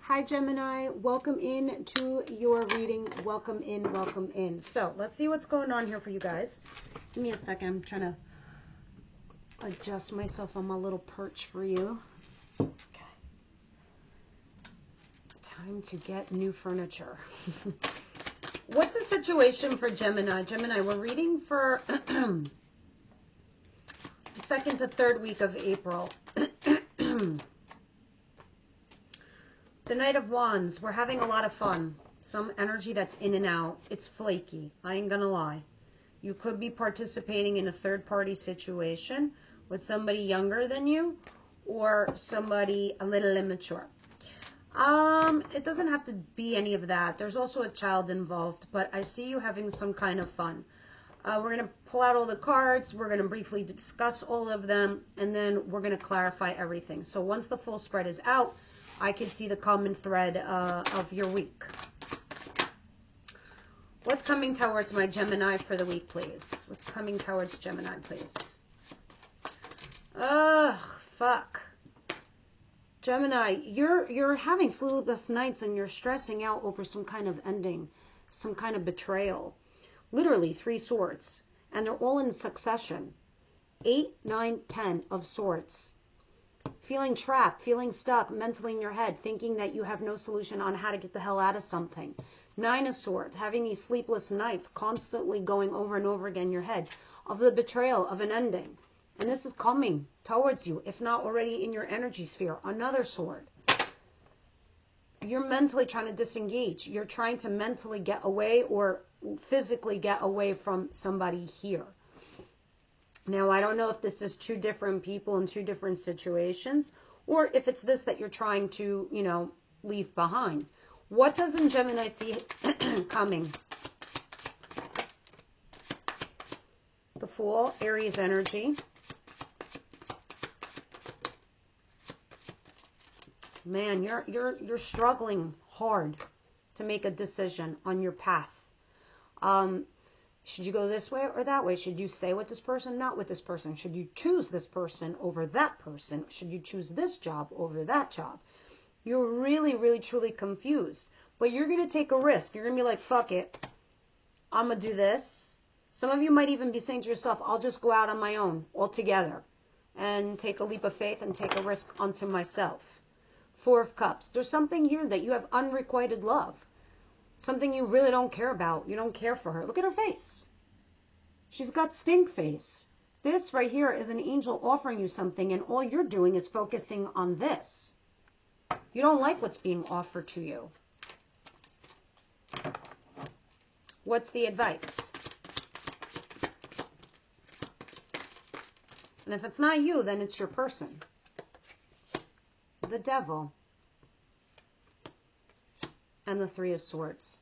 Hi, Gemini. Welcome in to your reading. Welcome in, welcome in. So let's see what's going on here for you guys. Give me a second. I'm trying to adjust myself on my little perch for you. Okay. Time to get new furniture. What's the situation for Gemini? Gemini, we're reading for the 2nd to 3rd week of April. The Knight of Wands, we're having a lot of fun. Some energy that's in and out. It's flaky. I ain't gonna lie. You could be participating in a third-party situation with somebody younger than you or somebody a little immature. It doesn't have to be any of that. There's also a child involved, but I see you having some kind of fun. We're going to pull out all the cards. We're going to briefly discuss all of them, and then we're going to clarify everything. So once the full spread is out, I can see the common thread of your week. What's coming towards my Gemini for the week, please? What's coming towards Gemini, please? Ugh, fuck. Gemini, you're having sleepless nights and you're stressing out over some kind of ending, some kind of betrayal. Literally 3 swords, and they're all in succession. 8, 9, 10 of swords. Feeling trapped, feeling stuck mentally in your head, thinking that you have no solution on how to get the hell out of something. 9 of swords, having these sleepless nights, constantly going over and over again in your head of the betrayal of an ending. And this is coming towards you, if not already in your energy sphere. Another sword. You're mentally trying to disengage. You're trying to mentally get away or physically get away from somebody here. Now, I don't know if this is 2 different people in 2 different situations, or if it's this that you're trying to, you know, leave behind. What doesn't Gemini see coming? The Fool, Aries energy. Man, you're struggling hard to make a decision on your path. Should you go this way or that way? Should you stay with this person, not with this person? Should you choose this person over that person? Should you choose this job over that job? You're really, really, truly confused. But you're going to take a risk. You're going to be like, fuck it. I'm going to do this. Some of you might even be saying to yourself, I'll just go out on my own altogether and take a leap of faith and take a risk onto myself. 4 of Cups. There's something here that you have unrequited love. Something you really don't care about. You don't care for her. Look at her face. She's got stink face. This right here is an angel offering you something, and all you're doing is focusing on this. You don't like what's being offered to you. What's the advice? And if it's not you, then it's your person. The Devil. And the 3 of Swords.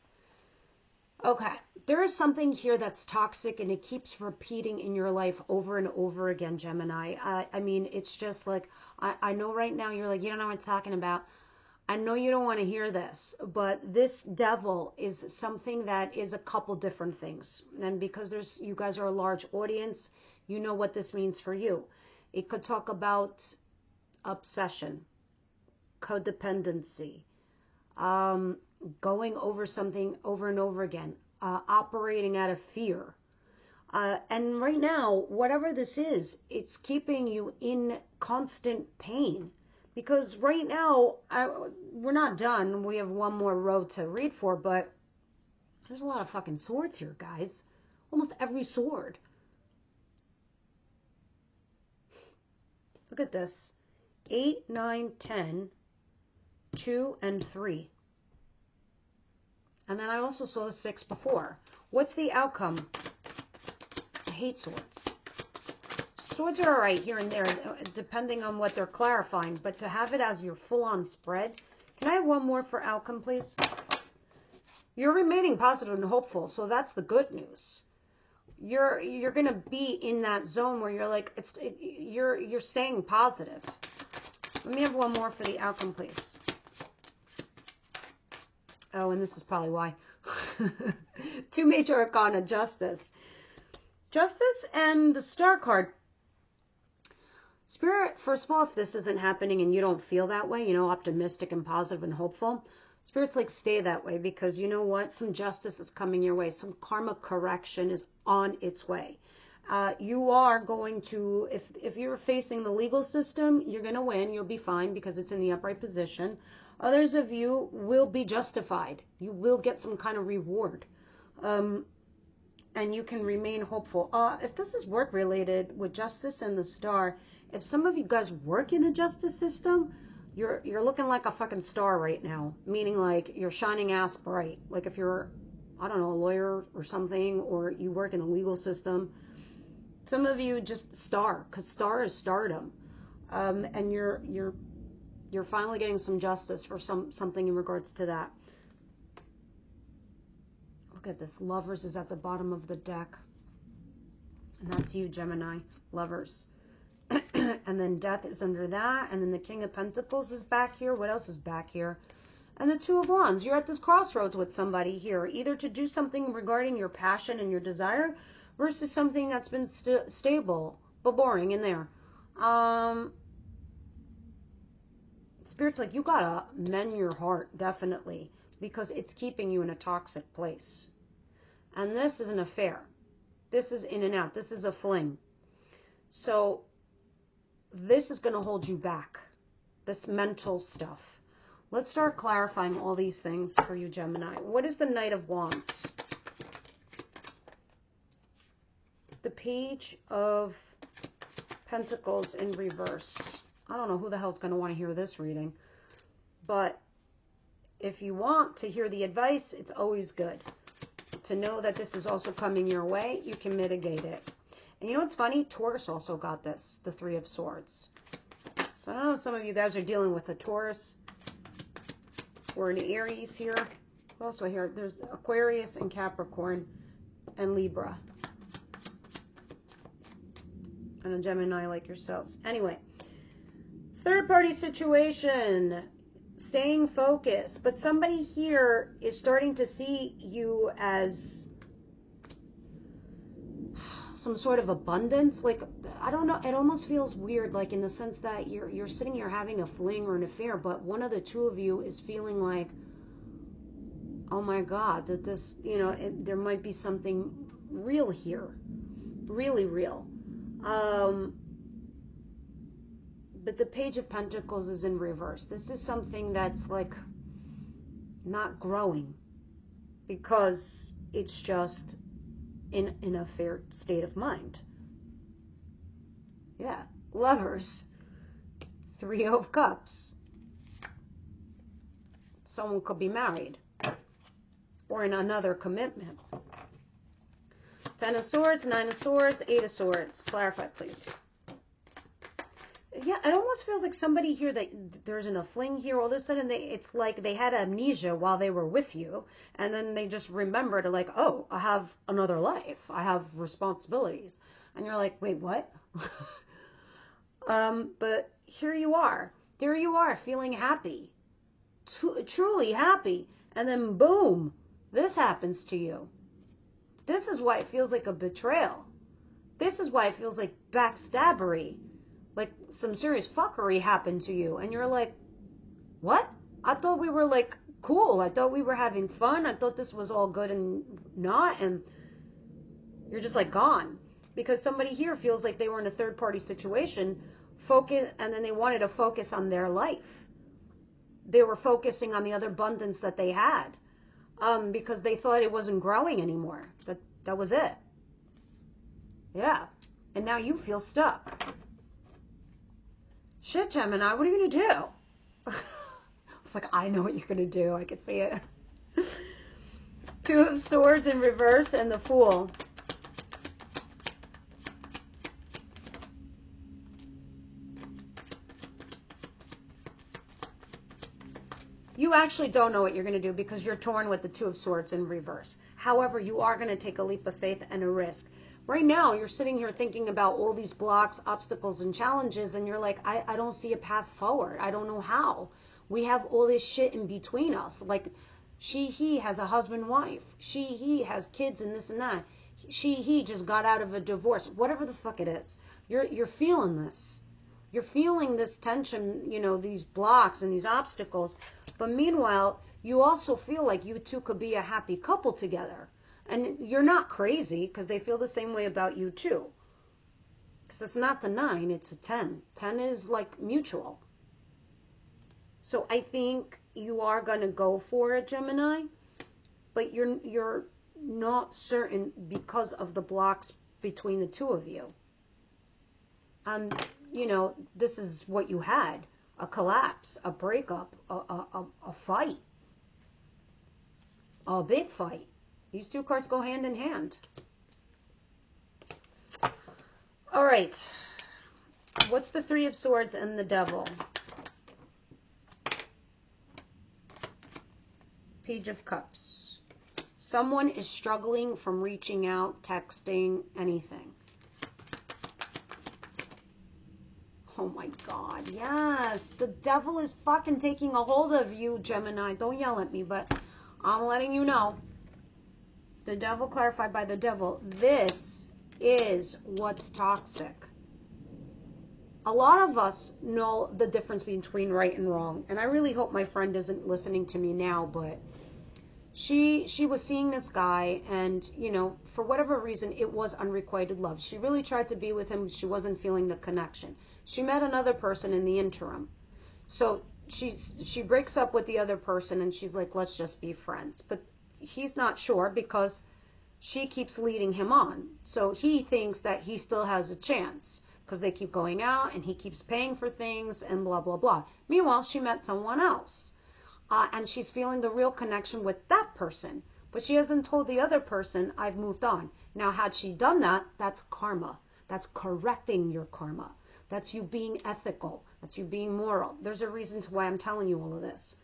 Okay, there is something here that's toxic and it keeps repeating in your life over and over again, Gemini. I mean, it's just like, I know right now you're like, you don't know what I'm talking about. I know you don't want to hear this, but this devil is something that is a couple different things. And because you guys are a large audience, you know what this means for you. It could talk about obsession, codependency, going over something over and over again, operating out of fear. And right now, whatever this is, it's keeping you in constant pain. Because right now, we're not done. We have one more row to read for, but there's a lot of fucking swords here, guys. Almost every sword. Look at this. 8, 9, 10, 2, and 3. And then I also saw the 6 before. What's the outcome? I hate swords. Swords are all right here and there, depending on what they're clarifying. But to have it as your full-on spread. Can I have one more for outcome, please? You're remaining positive and hopeful, so that's the good news. You're going to be in that zone where you're like, you're staying positive. Let me have one more for the outcome, please. Oh, and this is probably why. 2 major arcana, Justice. Justice and the Star card. Spirit, first of all, if this isn't happening and you don't feel that way, you know, optimistic and positive and hopeful, Spirit's like, stay that way, because you know what? Some justice is coming your way. Some karma correction is on its way. You are going to, if you're facing the legal system, you're going to win. You'll be fine because it's in the upright position. Others of you will be justified. You will get some kind of reward. And you can remain hopeful. If this is work related with justice and the star, if some of you guys work in the justice system, you're looking like a fucking star right now. Meaning like you're shining ass bright. Like if you're, I don't know, a lawyer or something, or you work in the legal system. Some of you just star, because star is stardom. And you're finally getting some justice for something in regards to that. Look at this. Lovers is at the bottom of the deck. And that's you, Gemini. Lovers. And then Death is under that. And then the King of Pentacles is back here. What else is back here? And the Two of Wands. You're at this crossroads with somebody here. Either to do something regarding your passion and your desire, versus something that's been stable but boring in there. Spirit's like, you gotta mend your heart, definitely, because it's keeping you in a toxic place. And this is an affair. This is in and out. This is a fling. So this is going to hold you back, this mental stuff. Let's start clarifying all these things for you, Gemini. What is the Knight of Wands? The Page of Pentacles in reverse. I don't know who the hell's going to want to hear this reading. But if you want to hear the advice, it's always good to know that this is also coming your way. You can mitigate it. And you know what's funny? Taurus also got this, the Three of Swords. So I don't know if some of you guys are dealing with a Taurus or an Aries here. What else do I hear? There's Aquarius and Capricorn and Libra. And a Gemini like yourselves. Anyway, third party situation, staying focused. But somebody here is starting to see you as some sort of abundance. Like, I don't know, it almost feels weird, like in the sense that you're sitting here having a fling or an affair, but one of the two of you is feeling like, oh my God, that this, you know, there might be something real here. Really real. But the Page of Pentacles is in reverse. This is something that's like not growing because it's just in a fair state of mind. Yeah. Lovers. Three of Cups. Someone could be married or in another commitment. Ten of Swords, Nine of Swords, Eight of Swords. Clarify, please. Yeah, it almost feels like somebody here that there's in a fling here. All of a sudden, it's like they had amnesia while they were with you, and then they just remembered, like, oh, I have another life. I have responsibilities, and you're like, wait, what? But here you are. There you are, feeling happy, truly happy, and then boom, this happens to you. This is why it feels like a betrayal. This is why it feels like backstabbery. Like some serious fuckery happened to you. And you're like, what? I thought we were like cool. I thought we were having fun. I thought this was all good and not. And you're just like gone. Because somebody here feels like they were in a third party situation. And then they wanted to focus on their life. They were focusing on the other abundance that they had. Because they thought it wasn't growing anymore. That was it. Yeah. And now you feel stuck. Shit, Gemini, what are you going to do? It's like, I know what you're going to do. I can see it. Two of Swords in reverse and the Fool. You actually don't know what you're going to do because you're torn with the Two of Swords in reverse. However, you are going to take a leap of faith and a risk. Right now, you're sitting here thinking about all these blocks, obstacles, and challenges, and you're like, I don't see a path forward. I don't know how. We have all this shit in between us. Like, he has a husband, wife. He has kids and this and that. He just got out of a divorce. Whatever the fuck it is. You're feeling this. You're feeling this tension, you know, these blocks and these obstacles. But meanwhile, you also feel like you two could be a happy couple together. And you're not crazy, because they feel the same way about you too. Because it's not the 9, it's a 10. 10 is like mutual. So I think you are going to go for it, Gemini, but you're not certain because of the blocks between the two of you. You know, this is what you had: a collapse, a breakup, a fight, a big fight. These two cards go hand in hand. All right. What's the 3 of Swords and the Devil? Page of Cups. Someone is struggling from reaching out, texting, anything. Oh my God, yes. The devil is fucking taking a hold of you, Gemini. Don't yell at me, but I'm letting you know. The devil, clarified by the devil. This is what's toxic. A lot of us know the difference between right and wrong. And I really hope my friend isn't listening to me now, but she was seeing this guy, and, you know, for whatever reason, it was unrequited love. She really tried to be with him. She wasn't feeling the connection. She met another person in the interim. So she breaks up with the other person, and she's like, let's just be friends. But he's not sure, because she keeps leading him on. So he thinks that he still has a chance, because they keep going out and he keeps paying for things and blah, blah, blah. Meanwhile, she met someone else. And she's feeling the real connection with that person. But she hasn't told the other person, I've moved on. Now, had she done that, that's karma. That's correcting your karma. That's you being ethical. That's you being moral. There's a reason to why I'm telling you all of this.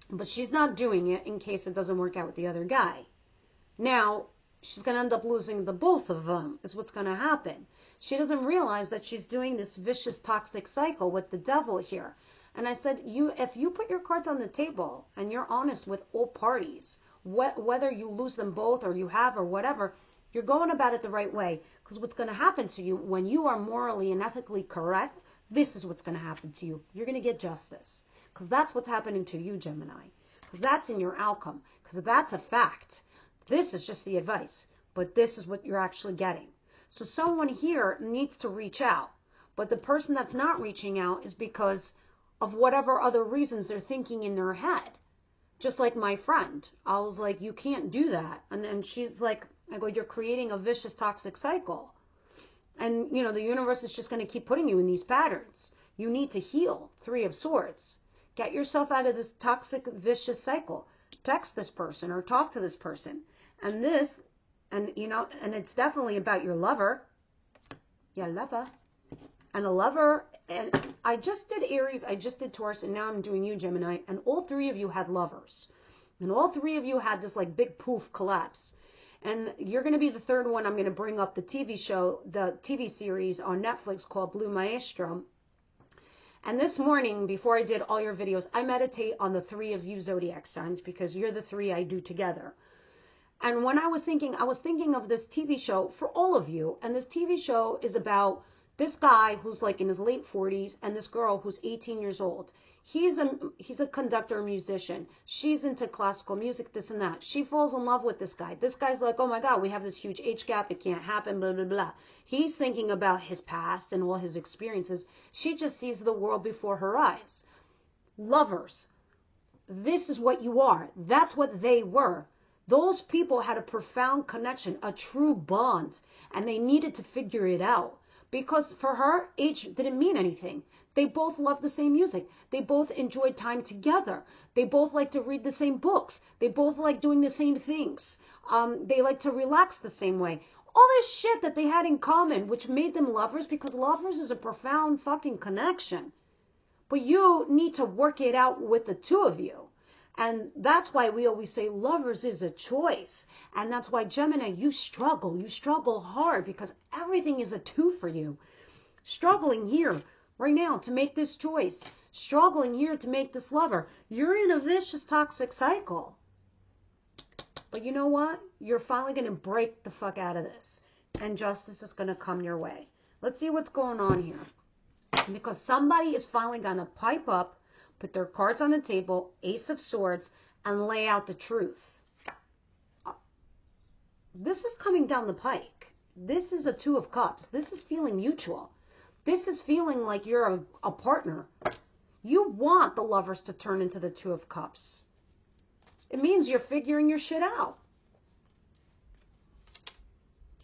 But she's not doing it in case it doesn't work out with the other guy. Now, she's going to end up losing the both of them, is what's going to happen. She doesn't realize that she's doing this vicious, toxic cycle with the devil here. And I said, if you put your cards on the table and you're honest with all parties, whether you lose them both or you have or whatever, you're going about it the right way. Because what's going to happen to you when you are morally and ethically correct, this is what's going to happen to you. You're going to get justice. Because that's what's happening to you, Gemini. Because that's in your outcome. Because that's a fact. This is just the advice. But this is what you're actually getting. So someone here needs to reach out. But the person that's not reaching out is because of whatever other reasons they're thinking in their head. Just like my friend. I was like, you can't do that. And then she's like, I go, you're creating a vicious, toxic cycle. And, you know, the universe is just going to keep putting you in these patterns. You need to heal. 3 of Swords. Get yourself out of this toxic, vicious cycle. Text this person or talk to this person. And this, and, you know, and it's definitely about your lover. Your lover. And a lover, and I just did Aries, I just did Taurus, and now I'm doing you, Gemini, and all 3 of you had lovers. And all 3 of you had this like big poof collapse. And you're going to be the third one. I'm going to bring up the TV show, the TV series on Netflix called Blue Maestro. And this morning, before I did all your videos, I meditate on the 3 of you zodiac signs, because you're the 3 I do together. And when I was thinking of this TV show for all of you. And this TV show is about this guy who's like in his late 40s and this girl who's 18 years old. He's a conductor, musician. She's into classical music, this and that. She falls in love with this guy. This guy's like, oh my God, we have this huge age gap. It can't happen, blah, blah, blah. He's thinking about his past and all his experiences. She just sees the world before her eyes. Lovers. This is what you are. That's what they were. Those people had a profound connection, a true bond, and they needed to figure it out. Because for her, age didn't mean anything. They both loved the same music. They both enjoyed time together. They both liked to read the same books. They both liked doing the same things. They liked to relax the same way. All this shit that they had in common, which made them lovers, because lovers is a profound fucking connection. But you need to work it out with the 2 of you. And that's why we always say lovers is a choice. And that's why, Gemini, you struggle hard, because everything is a 2 for you. Struggling here right now to make this choice. Struggling here to make this lover. You're in a vicious, toxic cycle. But you know what? You're finally going to break the fuck out of this. And justice is going to come your way. Let's see what's going on here. Because somebody is finally going to pipe up, put their cards on the table, Ace of Swords, and lay out the truth. This is coming down the pike. This is a Two of Cups. This is feeling mutual. This is feeling like you're a partner. You want the Lovers to turn into the Two of Cups. It means you're figuring your shit out.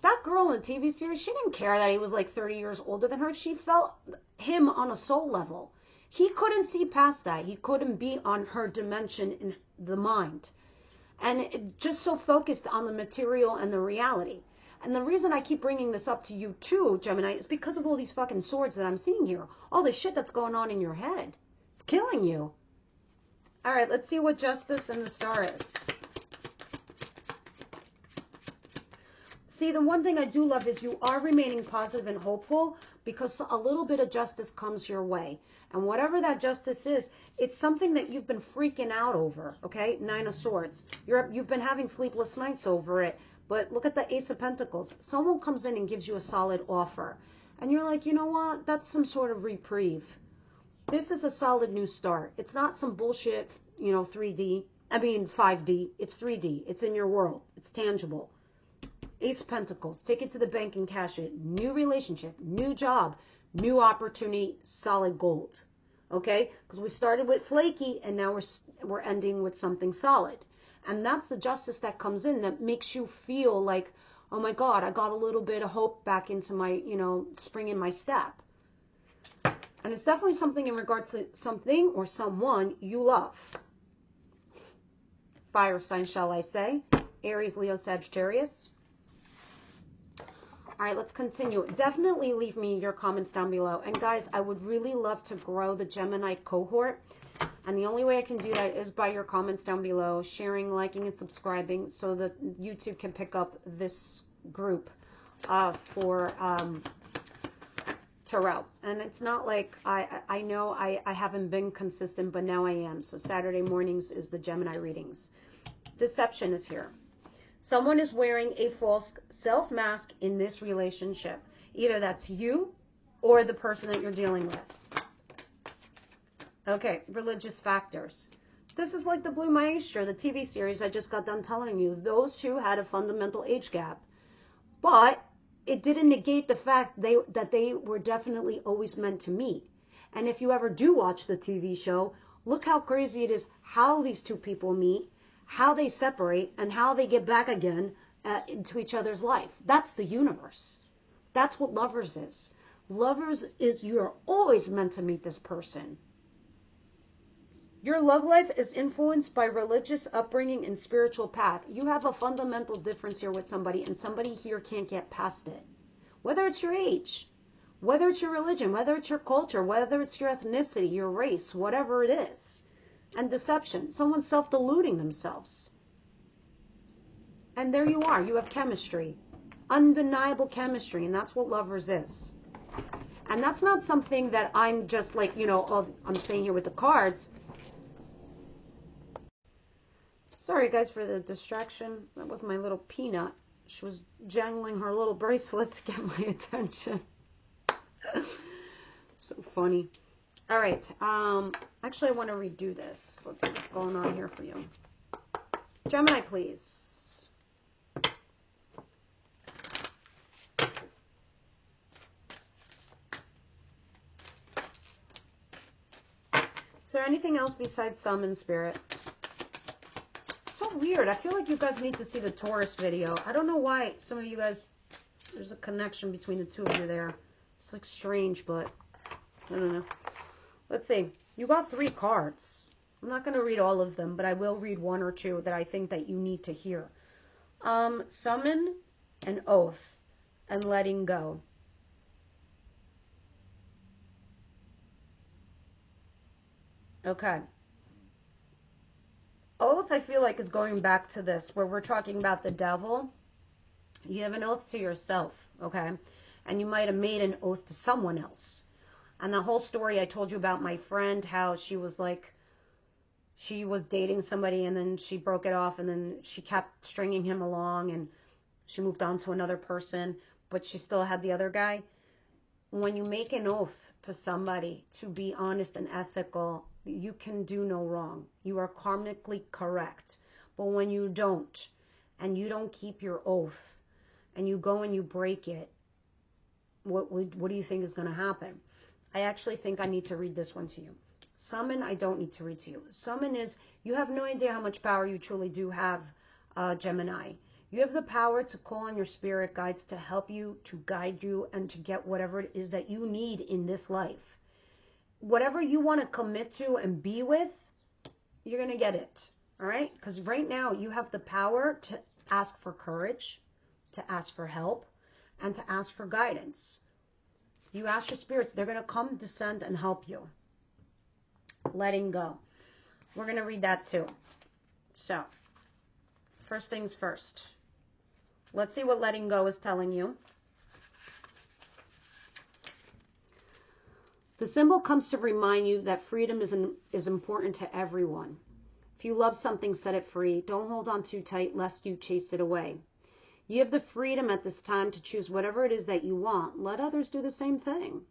That girl in the TV series, she didn't care that he was like 30 years older than her. She felt him on a soul level. He couldn't see past that. He couldn't be on her dimension in the mind. And just so focused on the material and the reality. And the reason I keep bringing this up to you too, Gemini, is because of all these fucking swords that I'm seeing here. All the shit that's going on in your head. It's killing you. All right, let's see what Justice and the Star is. See, the one thing I do love is you are remaining positive and hopeful because a little bit of justice comes your way. And whatever that justice is, it's something that you've been freaking out over, okay? Nine of Swords. You've been having sleepless nights over it. But look at the Ace of Pentacles. Someone comes in and gives you a solid offer. And you're like, you know what? That's some sort of reprieve. This is a solid new start. It's not some bullshit, 5D. It's 3D. It's in your world. It's tangible. Ace of Pentacles. Take it to the bank and cash it. New relationship. New job. New opportunity. Solid gold. Okay? Because we started with flaky and now we're ending with something solid. And that's the justice that comes in that makes you feel like, oh my God, I got a little bit of hope back into my, spring in my step. And it's definitely something in regards to something or someone you love. Fire sign, shall I say. Aries, Leo, Sagittarius. All right, let's continue. Definitely leave me your comments down below. And guys, I would really love to grow the Gemini cohort. And the only way I can do that is by your comments down below, sharing, liking, and subscribing so that YouTube can pick up this group for tarot. And it's not like I know I haven't been consistent, but now I am. So Saturday mornings is the Gemini readings. Deception is here. Someone is wearing a false self-mask in this relationship. Either that's you or the person that you're dealing with. Okay, religious factors. This is like the Blue Maestro, the TV series I just got done telling you. Those two had a fundamental age gap. But it didn't negate the fact that they were definitely always meant to meet. And if you ever do watch the TV show, look how crazy it is how these two people meet, how they separate, and how they get back again into each other's life. That's the universe. That's what Lovers is. Lovers is you're always meant to meet this person. Your love life is influenced by religious upbringing and spiritual path. You have a fundamental difference here with somebody, and somebody here can't get past it. Whether it's your age, whether it's your religion, whether it's your culture, whether it's your ethnicity, your race, whatever it is. And deception. Someone's self-deluding themselves. And there you are. You have chemistry. Undeniable chemistry, and that's what Lovers is. And that's not something that I'm just like, I'm saying here with the cards. Sorry, guys, for the distraction. That was my little peanut. She was jangling her little bracelet to get my attention. So funny. All right. Actually, I want to redo this. Let's see what's going on here for you. Gemini, please. Is there anything else besides Summon Spirit? So weird. I feel like you guys need to see the Taurus video. I don't know why some of you guys, there's a connection between the two of you there. It's like strange, but I don't know. Let's see. You got 3 cards. I'm not going to read all of them, but I will read 1 or 2 that I think that you need to hear. Summon, and Oath, and Letting Go. Okay. Oath, I feel like, is going back to this, where we're talking about the devil. You have an oath to yourself, okay? And you might have made an oath to someone else. And the whole story I told you about my friend, how she was like, she was dating somebody and then she broke it off and then she kept stringing him along and she moved on to another person, but she still had the other guy. when you make an oath to somebody to be honest and ethical, you can do no wrong. You are karmically correct. But when you don't, and you don't keep your oath, and you go and you break it, what do you think is going to happen? I actually think I need to read this one to you. Summon, I don't need to read to you. Summon is, you have no idea how much power you truly do have, Gemini. You have the power to call on your spirit guides to help you, to guide you, and to get whatever it is that you need in this life. Whatever you want to commit to and be with, you're going to get it. All right? Because right now you have the power to ask for courage, to ask for help, and to ask for guidance. You ask your spirits, they're going to come, descend, and help you. Letting go. We're going to read that too. So, first things first. Let's see what letting go is telling you. The symbol comes to remind you that freedom is important to everyone. If you love something, set it free. Don't hold on too tight lest you chase it away. You have the freedom at this time to choose whatever it is that you want. Let others do the same thing.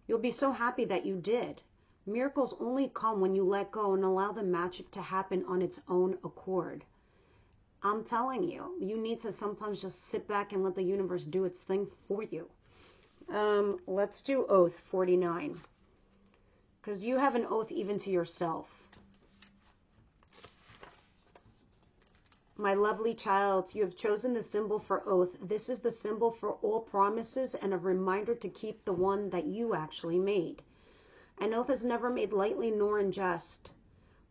You'll be so happy that you did. Miracles only come when you let go and allow the magic to happen on its own accord. I'm telling you, you need to sometimes just sit back and let the universe do its thing for you. Let's do oath 49. Because you have an oath even to yourself. My lovely child, you have chosen the symbol for oath. This is the symbol for all promises and a reminder to keep the one that you actually made. An oath is never made lightly nor in jest.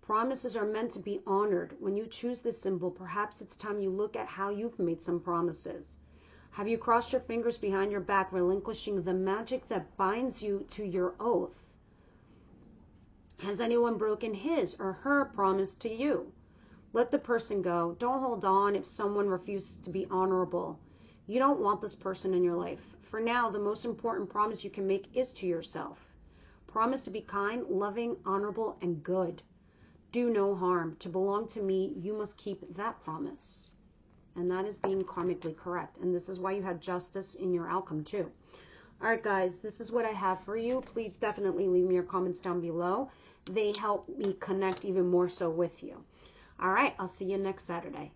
Promises are meant to be honored. When you choose this symbol, perhaps it's time you look at how you've made some promises. Have you crossed your fingers behind your back, relinquishing the magic that binds you to your oath? Has anyone broken his or her promise to you? Let the person go. Don't hold on if someone refuses to be honorable. You don't want this person in your life. For now, the most important promise you can make is to yourself. Promise to be kind, loving, honorable, and good. Do no harm. To belong to me, you must keep that promise. And that is being karmically correct. And this is why you had justice in your outcome too. All right, guys, this is what I have for you. Please definitely leave me your comments down below. They help me connect even more so with you. All right, I'll see you next Saturday.